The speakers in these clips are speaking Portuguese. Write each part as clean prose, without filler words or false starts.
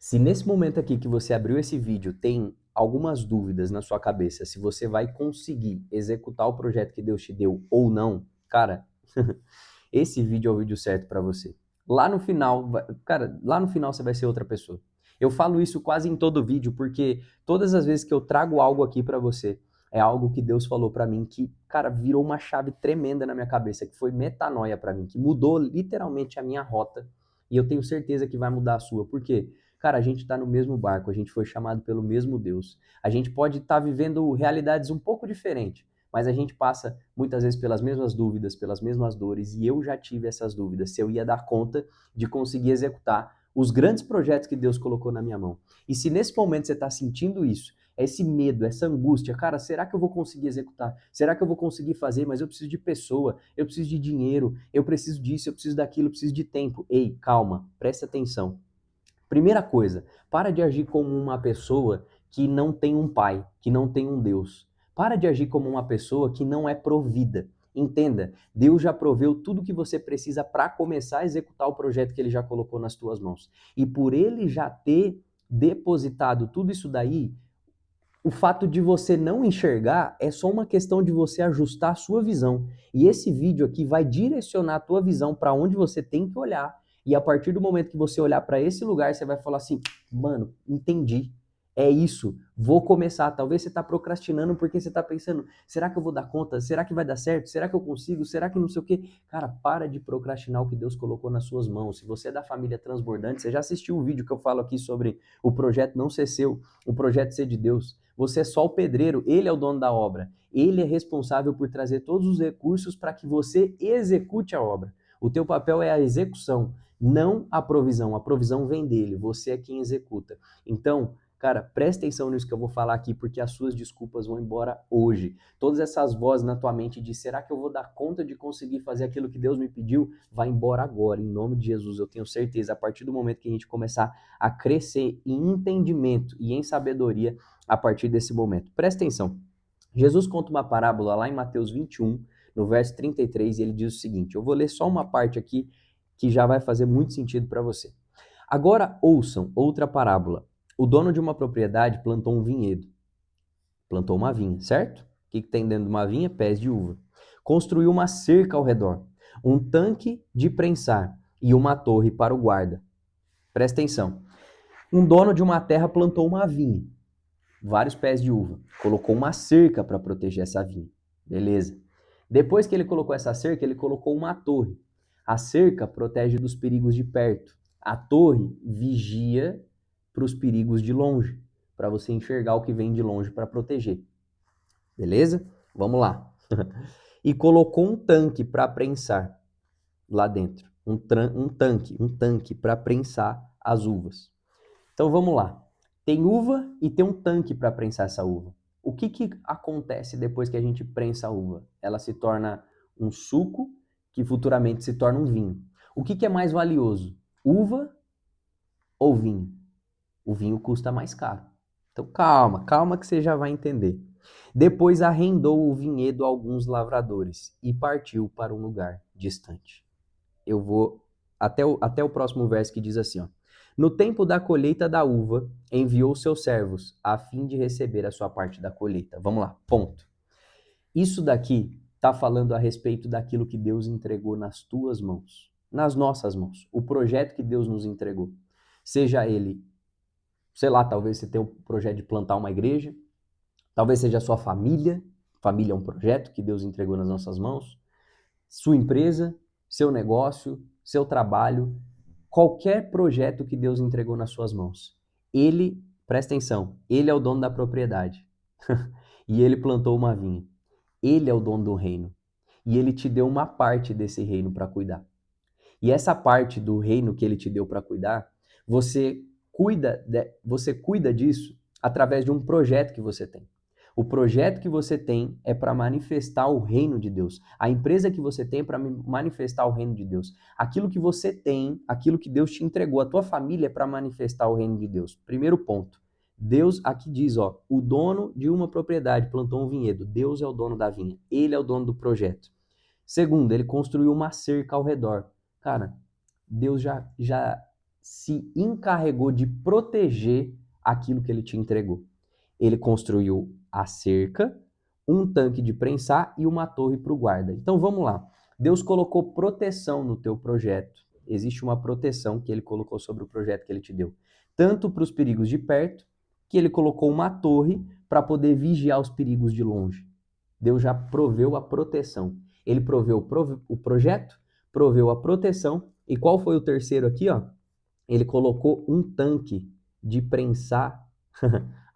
Se nesse momento aqui que você abriu esse vídeo tem algumas dúvidas na sua cabeça, se você vai conseguir executar o projeto que Deus te deu ou não, cara, esse vídeo é o vídeo certo para você. Lá no final, cara, lá no final você vai ser outra pessoa. Eu falo isso quase em todo vídeo porque todas as vezes que eu trago algo aqui para você, é algo que Deus falou para mim que, cara, virou uma chave tremenda na minha cabeça, que foi metanoia para mim, que mudou literalmente a minha rota, e eu tenho certeza que vai mudar a sua. Por quê? Cara, a gente está no mesmo barco, a gente foi chamado pelo mesmo Deus. A gente pode estar vivendo realidades um pouco diferentes, mas a gente passa muitas vezes pelas mesmas dúvidas, pelas mesmas dores, e eu já tive essas dúvidas, se eu ia dar conta de conseguir executar os grandes projetos que Deus colocou na minha mão. E se nesse momento você está sentindo isso, esse medo, essa angústia, cara, será que eu vou conseguir executar? Será que eu vou conseguir fazer? Mas eu preciso de pessoa, eu preciso de dinheiro, eu preciso disso, eu preciso daquilo, eu preciso de tempo. Ei, calma, presta atenção. Primeira coisa, para de agir como uma pessoa que não tem um pai, que não tem um Deus. Para de agir como uma pessoa que não é provida. Entenda, Deus já proveu tudo o que você precisa para começar a executar o projeto que ele já colocou nas tuas mãos. E por ele já ter depositado tudo isso daí, o fato de você não enxergar é só uma questão de você ajustar a sua visão. E esse vídeo aqui vai direcionar a tua visão para onde você tem que olhar. E a partir do momento que você olhar para esse lugar, você vai falar assim: mano, entendi. É isso, vou começar. Talvez você está procrastinando porque você está pensando: será que eu vou dar conta? Será que vai dar certo? Será que eu consigo? Será que não sei o quê? Cara, para de procrastinar o que Deus colocou nas suas mãos. Se você é da família transbordante, você já assistiu o vídeo que eu falo aqui sobre o projeto não ser seu, o projeto ser de Deus. Você é só o pedreiro, ele é o dono da obra. Ele é responsável por trazer todos os recursos para que você execute a obra. O teu papel é a execução, não a provisão. A provisão vem dele, você é quem executa. Então, cara, presta atenção nisso que eu vou falar aqui, porque as suas desculpas vão embora hoje. Todas essas vozes na tua mente de será que eu vou dar conta de conseguir fazer aquilo que Deus me pediu? Vai embora agora, em nome de Jesus. Eu tenho certeza, a partir do momento que a gente começar a crescer em entendimento e em sabedoria, a partir desse momento. Presta atenção. Jesus conta uma parábola lá em Mateus 21, no verso 33, e ele diz o seguinte: eu vou ler só uma parte aqui que já vai fazer muito sentido para você. Agora ouçam outra parábola. O dono de uma propriedade plantou um vinhedo, plantou uma vinha, certo? O que tem dentro de uma vinha? Pés de uva. Construiu uma cerca ao redor, um tanque de prensar e uma torre para o guarda. Presta atenção. Um dono de uma terra plantou uma vinha, vários pés de uva, colocou uma cerca para proteger essa vinha. Beleza. Depois que ele colocou essa cerca, ele colocou uma torre. A cerca protege dos perigos de perto. A torre vigia para os perigos de longe, para você enxergar o que vem de longe para proteger. Beleza? Vamos lá. E colocou um tanque para prensar lá dentro. Um tanque para prensar as uvas. Então vamos lá. Tem uva e tem um tanque para prensar essa uva. O que acontece depois que a gente prensa a uva? Ela se torna um suco que futuramente se torna um vinho. O que é mais valioso? Uva ou vinho? O vinho custa mais caro. Então calma, calma que você já vai entender. Depois arrendou o vinhedo a alguns lavradores e partiu para um lugar distante. Eu vou até o próximo verso que diz assim, ó. No tempo da colheita da uva, enviou seus servos, a fim de receber a sua parte da colheita. Vamos lá, ponto. Isso daqui está falando a respeito daquilo que Deus entregou nas tuas mãos, nas nossas mãos. O projeto que Deus nos entregou. Seja ele, sei lá, talvez você tenha o projeto de plantar uma igreja, talvez seja a sua família. Família é um projeto que Deus entregou nas nossas mãos. Sua empresa, seu negócio, seu trabalho, qualquer projeto que Deus entregou nas suas mãos. Ele, presta atenção, ele é o dono da propriedade. E ele plantou uma vinha. Ele é o dono do reino. E ele te deu uma parte desse reino para cuidar. E essa parte do reino que ele te deu para cuidar, você cuida disso através de um projeto que você tem. O projeto que você tem é para manifestar o reino de Deus. A empresa que você tem é para manifestar o reino de Deus. Aquilo que você tem, aquilo que Deus te entregou, a tua família é para manifestar o reino de Deus. Primeiro ponto. Deus aqui diz, ó, o dono de uma propriedade plantou um vinhedo. Deus é o dono da vinha. Ele é o dono do projeto. Segundo, ele construiu uma cerca ao redor. Cara, Deus já se encarregou de proteger aquilo que ele te entregou. Ele construiu a cerca, um tanque de prensar e uma torre para o guarda. Então vamos lá. Deus colocou proteção no teu projeto. Existe uma proteção que ele colocou sobre o projeto que ele te deu. Tanto para os perigos de perto, que ele colocou uma torre para poder vigiar os perigos de longe. Deus já proveu a proteção. Ele proveu o projeto, proveu a proteção. E qual foi o terceiro aqui, ó? Ele colocou um tanque de prensar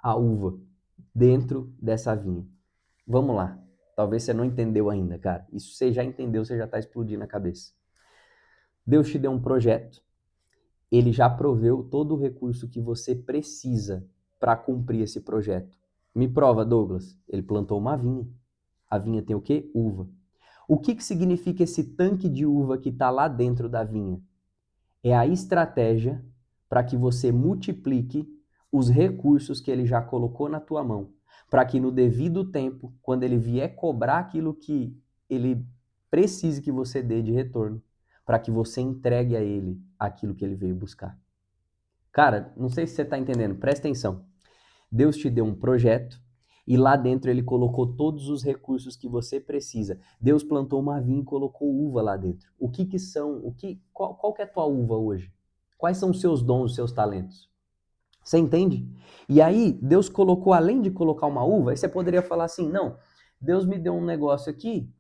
a uva dentro dessa vinha. Vamos lá. Talvez você não entendeu ainda, cara. Isso você já entendeu, você já está explodindo a cabeça. Deus te deu um projeto. Ele já proveu todo o recurso que você precisa para cumprir esse projeto. Me prova, Douglas. Ele plantou uma vinha. A vinha tem o quê? Uva. O que significa esse tanque de uva que está lá dentro da vinha? É a estratégia para que você multiplique os recursos que ele já colocou na tua mão, para que no devido tempo, quando ele vier cobrar aquilo que ele precise que você dê de retorno, para que você entregue a ele aquilo que ele veio buscar. Cara, não sei se você está entendendo, presta atenção. Deus te deu um projeto e lá dentro ele colocou todos os recursos que você precisa. Deus plantou uma vinha e colocou uva lá dentro. O que são, qual que é a tua uva hoje? Quais são os seus dons, os seus talentos? Você entende? E aí, Deus colocou, além de colocar uma uva, aí você poderia falar assim, não, Deus me deu um negócio aqui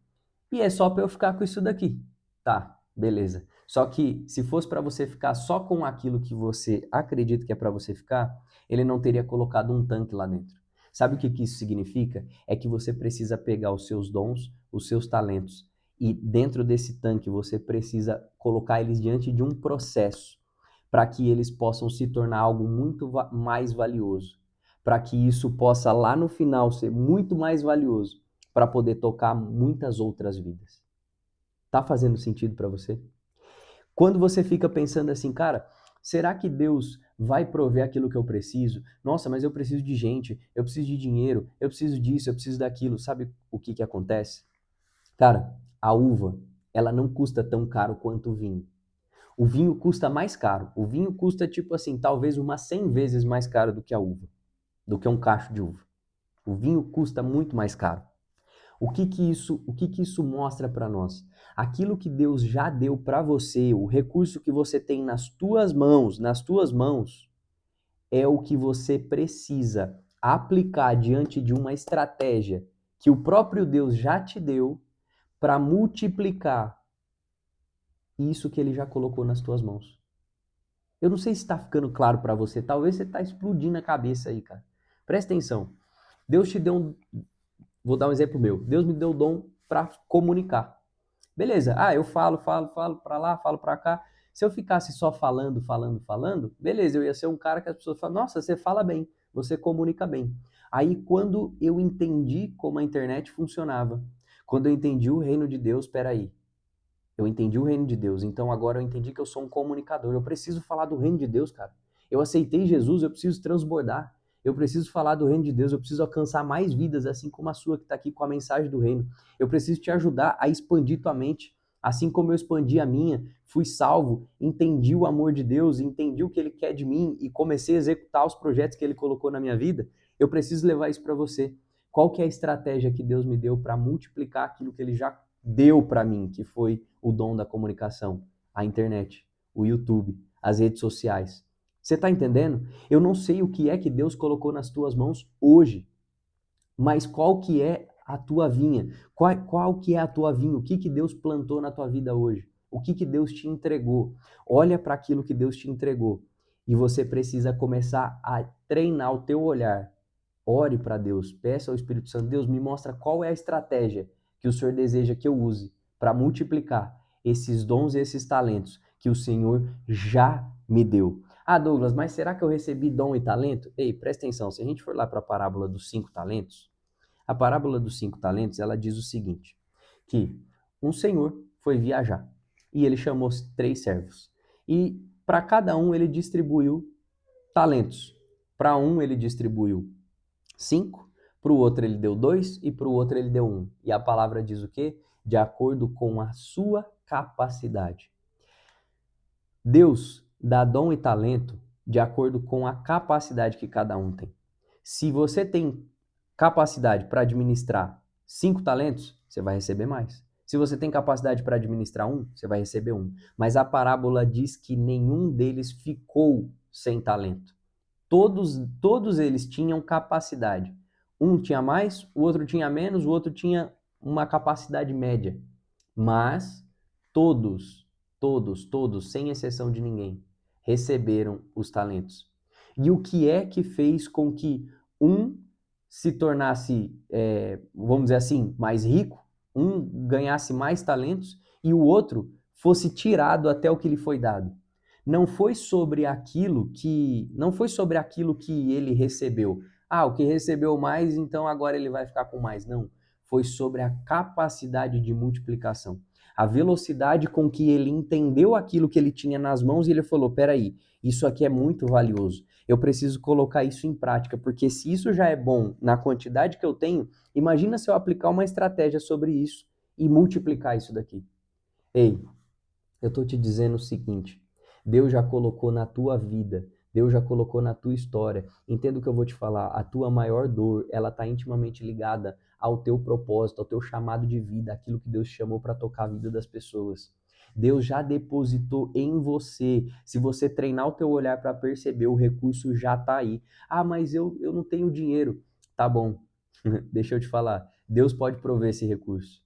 e é só para eu ficar com isso daqui. Tá, beleza. Só que se fosse para você ficar só com aquilo que você acredita que é para você ficar, ele não teria colocado um tanque lá dentro. Sabe o que isso significa? É que você precisa pegar os seus dons, os seus talentos, e dentro desse tanque você precisa colocar eles diante de um processo para que eles possam se tornar algo muito mais valioso, para que isso possa lá no final ser muito mais valioso, para poder tocar muitas outras vidas. Tá fazendo sentido para você? Quando você fica pensando assim, cara, será que Deus vai prover aquilo que eu preciso? Nossa, mas eu preciso de gente, eu preciso de dinheiro, eu preciso disso, eu preciso daquilo. Sabe o que acontece? Cara, a uva, ela não custa tão caro quanto o vinho. O vinho custa mais caro. O vinho custa, tipo assim, talvez umas 100 vezes mais caro do que a uva, do que um cacho de uva. O vinho custa muito mais caro. O que isso mostra para nós? Aquilo que Deus já deu para você, o recurso que você tem nas tuas mãos, é o que você precisa aplicar diante de uma estratégia que o próprio Deus já te deu para multiplicar isso que ele já colocou nas tuas mãos. Eu não sei se está ficando claro para você, talvez você está explodindo a cabeça aí, cara. Presta atenção. Deus te deu vou dar um exemplo meu. Deus me deu o dom para comunicar. Beleza. Ah, eu falo para lá, falo para cá. Se eu ficasse só falando, beleza, eu ia ser um cara que as pessoas falam, nossa, você fala bem, você comunica bem. Aí quando eu entendi como a internet funcionava, quando eu entendi o reino de Deus, peraí, eu entendi o reino de Deus, então agora eu entendi que eu sou um comunicador. Eu preciso falar do reino de Deus, cara. Eu aceitei Jesus, eu preciso transbordar. Eu preciso falar do reino de Deus, eu preciso alcançar mais vidas, assim como a sua que está aqui com a mensagem do reino. Eu preciso te ajudar a expandir tua mente, assim como eu expandi a minha, fui salvo, entendi o amor de Deus, entendi o que Ele quer de mim e comecei a executar os projetos que Ele colocou na minha vida. Eu preciso levar isso para você. Qual que é a estratégia que Deus me deu para multiplicar aquilo que Ele já deu para mim, que foi o dom da comunicação, a internet, o YouTube, as redes sociais. Você está entendendo? Eu não sei o que é que Deus colocou nas tuas mãos hoje, mas qual que é a tua vinha? Qual que é a tua vinha? O que Deus plantou na tua vida hoje? O que Deus te entregou? Olha para aquilo que Deus te entregou e você precisa começar a treinar o teu olhar. Ore para Deus, peça ao Espírito Santo, Deus, me mostra qual é a estratégia que o Senhor deseja que eu use para multiplicar esses dons e esses talentos que o Senhor já me deu. Ah, Douglas, mas será que eu recebi dom e talento? Ei, presta atenção, se a gente for lá para a parábola dos 5 talentos, a parábola dos 5 talentos, ela diz o seguinte, que um senhor foi viajar e ele chamou 3 servos. E para cada um ele distribuiu talentos. Para um ele distribuiu 5, para o outro ele deu 2 e para o outro ele deu 1. E a palavra diz o quê? De acordo com a sua capacidade. Deus, dá dom e talento de acordo com a capacidade que cada um tem. Se você tem capacidade para administrar 5 talentos, você vai receber mais. Se você tem capacidade para administrar um, você vai receber um. Mas a parábola diz que nenhum deles ficou sem talento. Todos eles tinham capacidade. Um tinha mais, o outro tinha menos, o outro tinha uma capacidade média. Mas todos, sem exceção de ninguém, receberam os talentos. E o que é que fez com que um se tornasse, vamos dizer assim, mais rico, um ganhasse mais talentos e o outro fosse tirado até o que lhe foi dado? Não foi sobre aquilo que ele recebeu. Ah, o que recebeu mais, então agora ele vai ficar com mais. Não, foi sobre a capacidade de multiplicação. A velocidade com que ele entendeu aquilo que ele tinha nas mãos e ele falou: peraí, isso aqui é muito valioso. Eu preciso colocar isso em prática, porque se isso já é bom na quantidade que eu tenho, imagina se eu aplicar uma estratégia sobre isso e multiplicar isso daqui. Ei, eu estou te dizendo o seguinte: Deus já colocou na tua vida, Deus já colocou na tua história. Entenda o que eu vou te falar: a tua maior dor, ela está intimamente ligada ao teu propósito, ao teu chamado de vida, aquilo que Deus te chamou para tocar a vida das pessoas. Deus já depositou em você. Se você treinar o teu olhar para perceber, o recurso já está aí. Ah, mas eu não tenho dinheiro. Tá bom, deixa eu te falar. Deus pode prover esse recurso.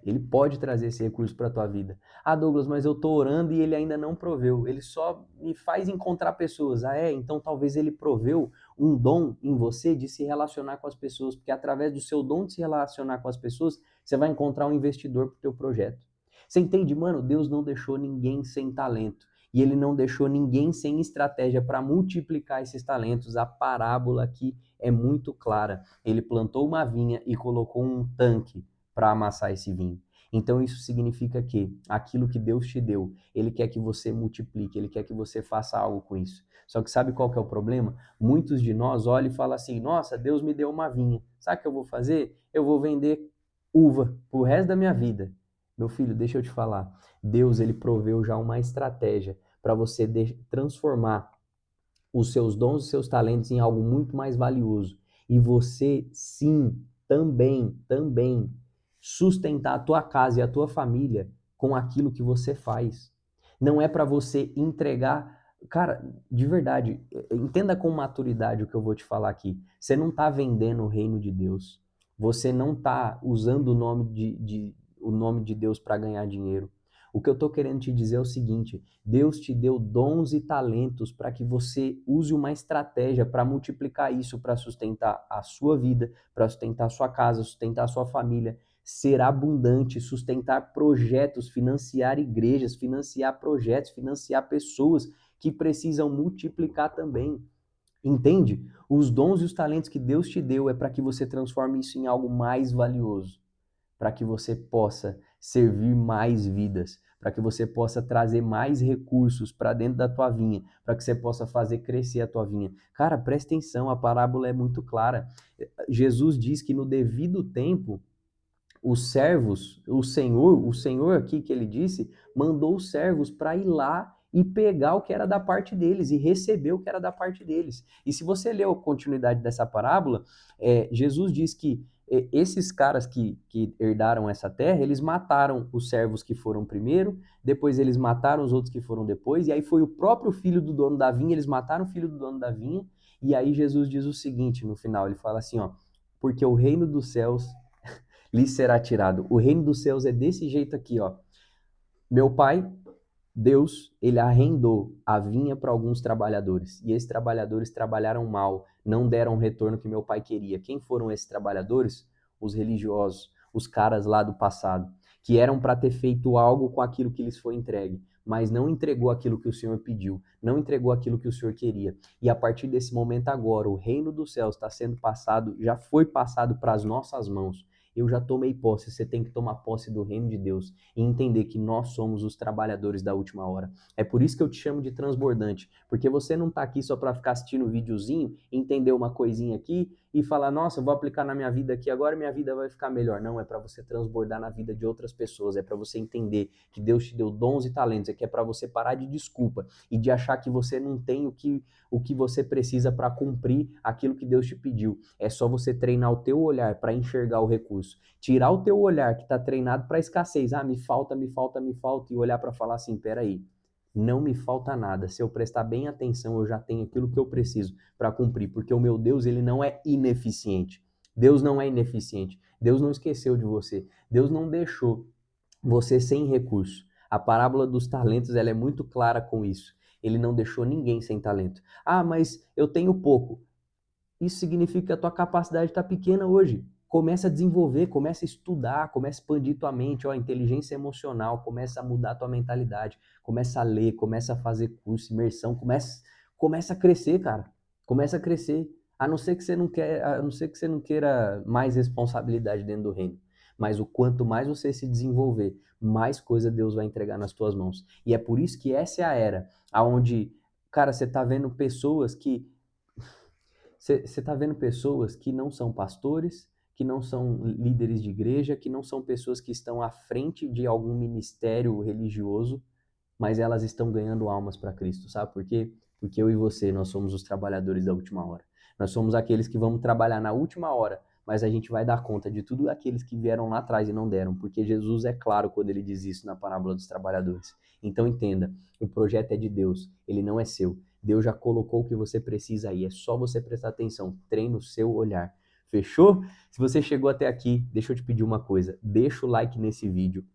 Ele pode trazer esse recurso para a tua vida. Ah, Douglas, mas eu estou orando e ele ainda não proveu. Ele só me faz encontrar pessoas. Ah, então talvez ele proveu um dom em você de se relacionar com as pessoas, porque através do seu dom de se relacionar com as pessoas, você vai encontrar um investidor para o teu projeto. Você entende, mano? Deus não deixou ninguém sem talento. E ele não deixou ninguém sem estratégia para multiplicar esses talentos. A parábola aqui é muito clara. Ele plantou uma vinha e colocou um tanque para amassar esse vinho. Então isso significa que aquilo que Deus te deu, Ele quer que você multiplique, Ele quer que você faça algo com isso. Só que sabe qual que é o problema? Muitos de nós olham e falam assim: nossa, Deus me deu uma vinha. Sabe o que eu vou fazer? Eu vou vender uva pro resto da minha vida. Meu filho, deixa eu te falar. Deus, Ele proveu já uma estratégia para você transformar os seus dons e seus talentos em algo muito mais valioso. E você, sim, também sustentar a tua casa e a tua família com aquilo que você faz. Não é para você entregar. Cara, de verdade, entenda com maturidade o que eu vou te falar aqui. Você não está vendendo o reino de Deus. Você não está usando o nome de Deus para ganhar dinheiro. O que eu estou querendo te dizer é o seguinte: Deus te deu dons e talentos para que você use uma estratégia para multiplicar isso, para sustentar a sua vida, para sustentar a sua casa, sustentar a sua família, ser abundante, sustentar projetos, financiar igrejas, financiar projetos, financiar pessoas que precisam multiplicar também. Entende? Os dons e os talentos que Deus te deu é para que você transforme isso em algo mais valioso, para que você possa servir mais vidas, para que você possa trazer mais recursos para dentro da tua vinha, para que você possa fazer crescer a tua vinha. Cara, presta atenção, a parábola é muito clara. Jesus diz que no devido tempo, os servos, o Senhor aqui que ele disse, mandou os servos para ir lá e pegar o que era da parte deles e receber o que era da parte deles. E se você ler a continuidade dessa parábola, Jesus diz que esses caras que herdaram essa terra, eles mataram os servos que foram primeiro, depois eles mataram os outros que foram depois, e aí foi o próprio filho do dono da vinha, eles mataram o filho do dono da vinha, e aí Jesus diz o seguinte no final, ele fala assim, ó, porque o reino dos céus lhe será tirado. O reino dos céus é desse jeito aqui, ó. Meu pai, Deus, ele arrendou a vinha para alguns trabalhadores. E esses trabalhadores trabalharam mal, não deram o retorno que meu pai queria. Quem foram esses trabalhadores? Os religiosos, os caras lá do passado, que eram para ter feito algo com aquilo que lhes foi entregue, mas não entregou aquilo que o Senhor pediu, não entregou aquilo que o Senhor queria. E a partir desse momento agora, o reino dos céus está sendo passado, já foi passado para as nossas mãos. Eu já tomei posse. Você tem que tomar posse do reino de Deus e entender que nós somos os trabalhadores da última hora. É por isso que eu te chamo de transbordante, porque você não está aqui só para ficar assistindo um videozinho, entender uma coisinha aqui e falar, nossa, vou aplicar na minha vida aqui, agora minha vida vai ficar melhor. Não, é para você transbordar na vida de outras pessoas, é para você entender que Deus te deu dons e talentos, é que é para você parar de desculpa e de achar que você não tem o que você precisa para cumprir aquilo que Deus te pediu. É só você treinar o teu olhar para enxergar o recurso. Tirar o teu olhar que está treinado para escassez. Ah, me falta, me falta, me falta. E olhar para falar assim, peraí, não me falta nada. Se eu prestar bem atenção, eu já tenho aquilo que eu preciso para cumprir. Porque o meu Deus, ele não é ineficiente. Deus não é ineficiente. Deus não esqueceu de você. Deus não deixou você sem recurso. A parábola dos talentos, ela é muito clara com isso. Ele não deixou ninguém sem talento. Ah, mas eu tenho pouco. Isso significa que a tua capacidade está pequena hoje. Começa a desenvolver, começa a estudar, começa a expandir tua mente, ó, inteligência emocional, começa a mudar tua mentalidade, começa a ler, começa a fazer curso, imersão, começa a crescer, cara. Começa a crescer. A não ser que você não quer, a não ser que você não queira mais responsabilidade dentro do reino. Mas o quanto mais você se desenvolver, mais coisa Deus vai entregar nas tuas mãos. E é por isso que essa é a era aonde, cara, você tá vendo pessoas que você está vendo pessoas que não são pastores, que não são líderes de igreja, que não são pessoas que estão à frente de algum ministério religioso, mas elas estão ganhando almas para Cristo, sabe por quê? Porque eu e você, nós somos os trabalhadores da última hora. Nós somos aqueles que vamos trabalhar na última hora, mas a gente vai dar conta de tudo aqueles que vieram lá atrás e não deram, porque Jesus é claro quando ele diz isso na parábola dos trabalhadores. Então entenda, o projeto é de Deus, ele não é seu. Deus já colocou o que você precisa aí, é só você prestar atenção, treine o seu olhar. Fechou? Se você chegou até aqui, deixa eu te pedir uma coisa, deixa o like nesse vídeo.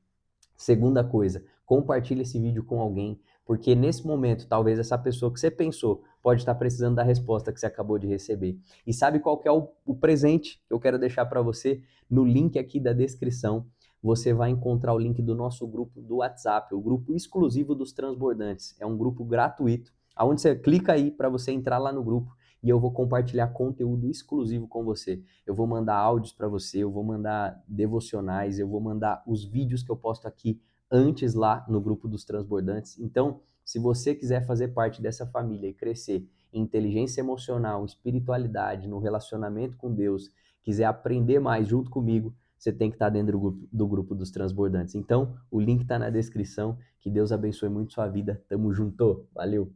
Segunda coisa, compartilhe esse vídeo com alguém, porque nesse momento, talvez essa pessoa que você pensou pode estar precisando da resposta que você acabou de receber. E sabe qual que é o presente que eu quero deixar para você? No link aqui da descrição, você vai encontrar o link do nosso grupo do WhatsApp, o grupo exclusivo dos transbordantes. É um grupo gratuito, aonde você clica aí para você entrar lá no grupo e eu vou compartilhar conteúdo exclusivo com você. Eu vou mandar áudios para você, eu vou mandar devocionais, eu vou mandar os vídeos que eu posto aqui antes lá no grupo dos transbordantes. Então, se você quiser fazer parte dessa família e crescer em inteligência emocional, espiritualidade, no relacionamento com Deus, quiser aprender mais junto comigo, você tem que estar dentro do grupo dos transbordantes. Então, o link está na descrição. Que Deus abençoe muito sua vida. Tamo junto. Valeu!